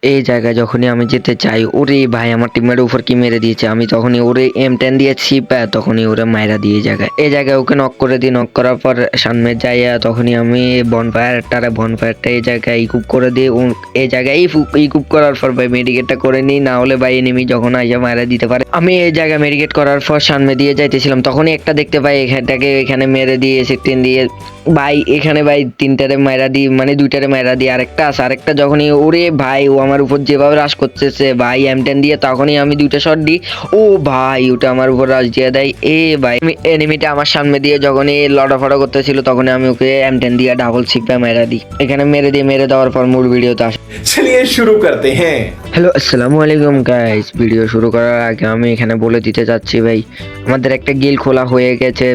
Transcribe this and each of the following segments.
এই জায়গায় যখনই আমি যেতে চাই, ওরে ভাই আমার টিমমেটের উপর কি মেরে দিয়েছে। আমি তখনই ওরে M10 দিয়েছি, তখনই ওরে মাইরা দিয়ে এই জায়গায় ওকে নক করে দিই। নক করার পর সামনে যাইয়া তখনই আমি বনফায়ারটা এই জায়গায় ইকুপ করে দিই। এই জায়গায় ইকুপ করার পর ভাই মেডিকেটটা করে নিই, না হলে ভাই এনিমি যখন আইসা মাইরা দিতে পারে। আমি এই জায়গায় মেডিকেট করার পর সামনে দিয়ে যাইতেছিলাম, তখনই একটা দেখতে পাই, এখানে মেরে দিয়ে 16 দিয়ে ভাই এখানে ভাই তিনটারে মাইরা দিই, মানে দুইটারে মাইরা দিই। আরেকটা যখনই ওরে ভাই ও আমার উপর যেভাবে রাশ করতেছে ভাই M10 দিয়ে, তখনই আমি দুইটা শট দিই। ও ভাই ওটা আমার উপর রাশ দিয়ে দেয়। ভাই এনিমিটা আমার সামনে দিয়ে যখনই লড়াফড়া করতেছিল, তখন আমি ওকে M10 দিয়ে ডাবল সিপে মাইরা দিই। এখানে মেরে দেওয়ার পর মূল ভিডিওতে আসে। चलिए शुरू करते हैं। হ্যালো, আসসালামু আলাইকুম গাইস। ভিডিও শুরু করার আগে আমি এখানে বলে দিতে চাচ্ছি ভাই, আমাদের একটা গিল খোলা হয়ে গেছে।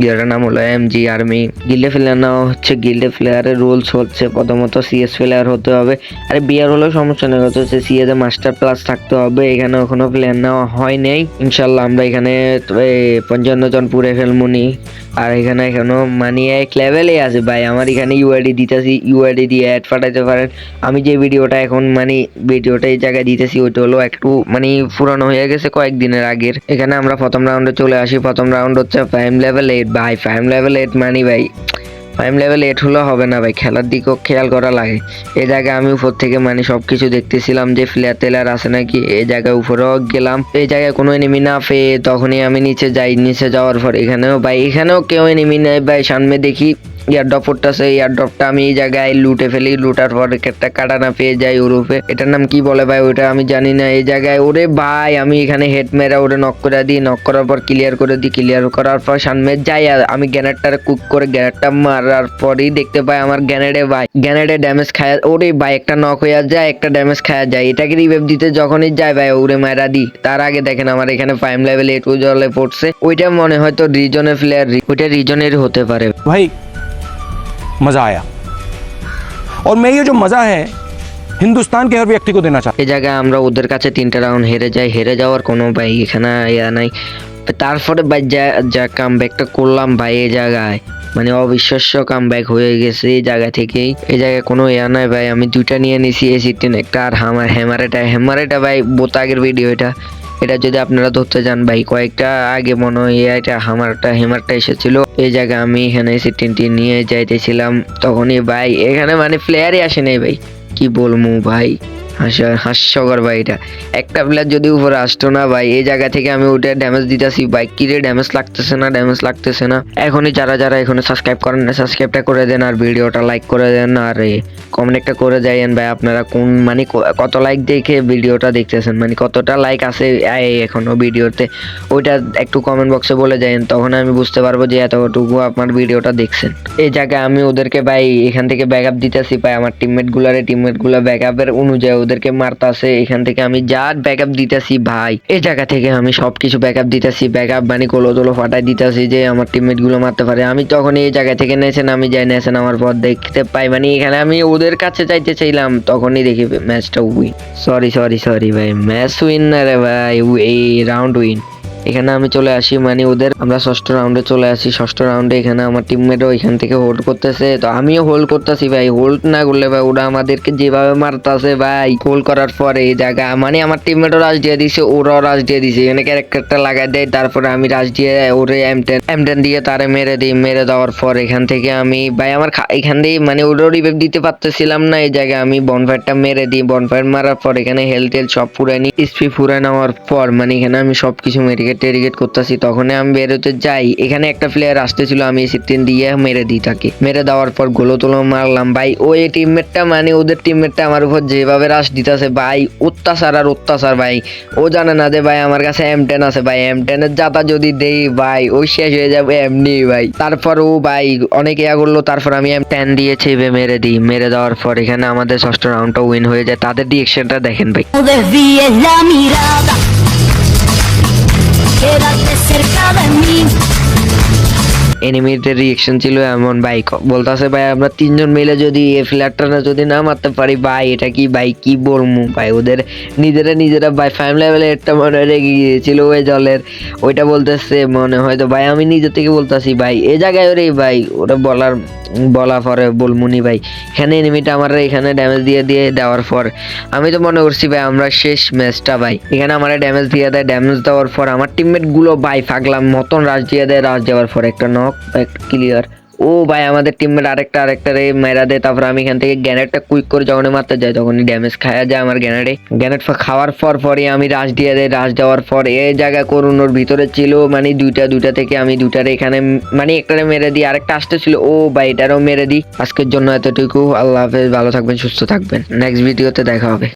গিল্ডের নাম হলো এমজি আর্মি। গিল্ডে প্লেয়ার নেওয়া হচ্ছে, গিল্ডে প্লেয়ারের রুলস হচ্ছে প্রথমত CS প্লেয়ার হতে হবে। আরে বিয়ার হলেও সমস্যা নেই, হচ্ছে CS এ মাস্টার প্লাস থাকতে হবে। এখানে এখনো প্লেয়ার নেওয়া হয় নাই, ইনশাল্লাহ আমরা এখানে 55 জন পুরে ফেলমুনি। আর এখানে এখনো মানি 1 লেভেলে আছে ভাই। আমার এখানে ইউআইডি দিতেছি, ইউআইডি দিয়ে অ্যাড পাঠাইতে পারেন। আমি যে ভিডিওটা এখন ভিডিওটা এই জায়গায় দিতেছি, ওইটা হলো একটু পুরানো হয়ে গেছে কয়েকদিনের আগের। এখানে আমরা প্রথম রাউন্ডে চলে আসি। প্রথম রাউন্ড হচ্ছে 5 লেভেল 8 ভাই। 5 লেভেল 8 ভাই 5 লেভেল 8 হলে হবে না ভাই, খেলার দিকেও খেয়াল করা লাগে। এই জায়গায় আমি উপর থেকে সবকিছু দেখতেছিলাম যে প্লেয়ার আছে নাকি। এই জায়গায় উপরেও গেলাম, এই জায়গায় কোনো এনিমি না পেয়ে তখনই আমি নিচে যাই। নিচে যাওয়ার পর এখানেও কেউ এনিমি নেই ভাই। সামনে দেখি এয়ারড্রপ পড়তেছে, এয়ারড্রপটা আমি এই জায়গায় লুটে ফেলি। লুটার পর একটা কাটানা পেয়ে যাই ওরূপে, এটার নাম কি বলে ভাই ওটা আমি জানি না। এই জায়গায় ওরে ভাই আমি এখানে হেড মেরা ওরে নক করে দিই। নক করার পর ক্লিয়ার করে দিই। ক্লিয়ার করার পর সামনে যাই, আর আমি গ্যানেটটা কুক করে গ্যানেটটা মারার পরই দেখতে পাই আমার গ্যানেডে ড্যামেজ খায়। ওরে ভাই একটা নক হয়ে যায়, একটা ড্যামেজ খাওয়া যায়। এটাকে রিভাইভ দিতে যখনই যায় ভাই ওরে মারা দিই। তার আগে দেখেন আমার এখানে 5 লেভেল 8 জলে পড়ছে। ওইটা মনে হয়তো রিজনের প্লেয়ার, ওইটা রিজনের হতে পারে भाई। मज़ा आया और मैं ये जो मज़ा है हिंदुस्तान के हर व्यक्ति को देना चाहता এই জায়গায় আমরা ওদের কাছে 3টা রাউন্ড হেরে যাই। হেরে যাওয়ার কোনো ভাই এখানে ইয়া নাই। তারপরে ভাই যা কামব্যাকটা করলাম ভাই এই জায়গায়, অবিশ্বাস্য কামব্যাক হয়ে গেছে এই জায়গা থেকেই। এই জায়গায় কোনো ইয়া নাই ভাই। আমি দুইটা নিয়ে নিছি, A16 একটা, আর হ্যামারেটা ভাই বহুত আগের ভিডিও এটা। এটা যদি আপনারা ধরতে যান ভাই, কয়েকটা আগে মনে হয় এটা হ্যামারটা এসেছিল। এই জায়গায় আমি এখানে A16 নিয়ে যাইতেছিলাম, তখনই ভাই এখানে প্লেয়ারই আসে নাই ভাই। কি বলবো ভাই, হাস্যকর ভাই। এটা একটা প্লেয়ার যদি উপরে আসতো না ভাই, এই জায়গা থেকে আমি ওটা ড্যামেজ দিতেছি ভাই। কিরে ড্যামেজ লাগতেছে না। এখনই যারা এখনো সাবস্ক্রাইব করেন না, সাবস্ক্রাইবটা করে দেন আর ভিডিওটা লাইক করে দেন। আর কমেন্ট একটা করে যাইয়েন ভাই আপনারা কোন কত লাইক দেখে ভিডিওটা দেখতেছেন, কতটা লাইক আছে এখনো ভিডিওতে, ওইটা একটু কমেন্ট বক্সে বলে যাইয়েন। তখন আমি বুঝতে পারবো যে এতটুকু আপনার ভিডিওটা দেখছেন। এই জায়গায় আমি ওদেরকে ভাই এখান থেকে ব্যাকআপ দিতেছি ভাই। আমার টিমমেট গুলো ব্যাকআপের অনুযায়ী ওদেরকে মারতাছে। এখান থেকে আমি যা ব্যাকআপ দিতেছি ভাই, এই জায়গা থেকে আমি সবকিছু ব্যাকআপ দিতেছি। ব্যাকআপ গোলো ফাটাই দিতেছি যে আমার টিমমেট গুলো মারতে পারে। আমি তখন এই জায়গা থেকে আমি যাই নেছেন আমার পর দেখতে পাই, এখানে আমি ওদের কাছে যাইতে চাইলাম, তখনই দেখি ম্যাচটা উইন। সরি ভাই, ম্যাচ উইন না রে ভাই, এই রাউন্ড উইন। এখানে আমি চলে আসি, আমরা ষষ্ঠ রাউন্ডে চলে আসি। ষষ্ঠ রাউন্ডে এখানে আমার টিমমেটও এখান থেকে হোল্ড করতেছে, তো আমিও হোল্ড করতেছি ভাই। হোল্ড না করলে ভাই ওরা আমাদেরকে যেভাবে মারতেছে ভাই, হোল্ড করার পরে এই জায়গা আমার টিমমেটও রাশ দিয়ে দিছে, ওরাও রাশ দিয়ে দিছে। এখানে ক্যারেক্টারটা লাগাই দেয়, তারপরে আমি রাশ দিয়ে ওরে M10 দিয়ে তারে মেরে দিই। মেরে দেওয়ার পর এখান থেকে আমি ভাই এখান দিয়ে ওরও রিভাইভ দিতে পারতেছিলাম না। এই জায়গায় আমি বনফায়ারটা মেরে দিই। বনফায়ার মারার পর এখানে হেলথ সব ফুরাই নি। স্পি ফুরাই নেওয়ার পর এখানে আমি সবকিছু টেরিগেট করতেছি। তখন আমি বেরোতে যাই, এখানে একটা প্লেয়ার আসতেছিল, আমি A16 দিয়ে মেরে দিই তাকে। মেরে দেওয়ার পর গোলো মারলাম ভাই। ওই টিমমেটটা ওদের টিমমেটটা আমার উপর যেভাবে রাশ দিতেছে ভাই, অত্যাচার ভাই। ও জানে না যে ভাই আমার কাছে M10 আছে ভাই। M10 এর জাতা যদি দেই ভাই, ওই শেষ হয়ে যাবে এমনি ভাই। তারপর ও ভাই অনেক ইয়া করলো, তারপর আমি M10 দিয়ে ছেবে মেরে দিই। মেরে দেওয়ার পর এখানে আমাদের ষষ্ঠ রাউন্ডটা উইন হয়ে যায়। তাদের রিঅ্যাকশনটা দেখেন ভাই। Quédate cerca de mí. এনিমিদের reaction ছিল এমন ভাই, বলতাছে ভাই আমরা 3 জন মিলে যদি এই ফ্ল্যাটটা যদি না মারতে পারি ভাই, এটা কি ভাই কি বলবো ভাই। ওদের নিজেরা ভাই 5 লেভেলে একটা রেগে গিয়েছিল ওই জলের, ওইটা বলতেছে মনে হয়তো ভাই। আমি নিজে থেকে বলতাছি ভাই, এই জায়গায় ওরে ভাই ওরা বলার বলা পরে বলমুনি ভাই এখানে এনিমিটা আমার এখানে ড্যামেজ দিয়ে দেওয়ার পর আমি তো মনে করছি ভাই আমরা শেষ ম্যাচটা ভাই। এখানে আমার ড্যামেজ দিয়ে দেয়, ড্যামেজ দেওয়ার পর আমার টিমমেট গুলো ভাই পাগলাম মতন রাশ দিয়ে দেয়, রাশ দেওয়ার পর একটা নক, একটা ক্লিয়ার। ও ভাই আমাদের টিমমেট আরেকটা রে মেরা দেয়। তারপর আমি এখান থেকে গ্যানেটটা কুইক করে যখনই মারতে যাই তখনই ড্যামেজ খাওয়া যায় আমার গ্যানেট খাওয়ার পরই আমি রাশ দিয়ে দেয়। রাশ দেওয়ার পর এই জায়গায় করুন ওর ভিতরে ছিল মানে দুইটা থেকে আমি দুইটারে এখানে মানে একটারে মেরে দিই, আরেকটা আসতে ছিল, ও ভাই এটারও মেরে দিই। আজকের জন্য এতটুকু, আল্লাহ হাফেজ, ভালো থাকবেন, সুস্থ থাকবেন, নেক্সট ভিডিওতে দেখা হবে।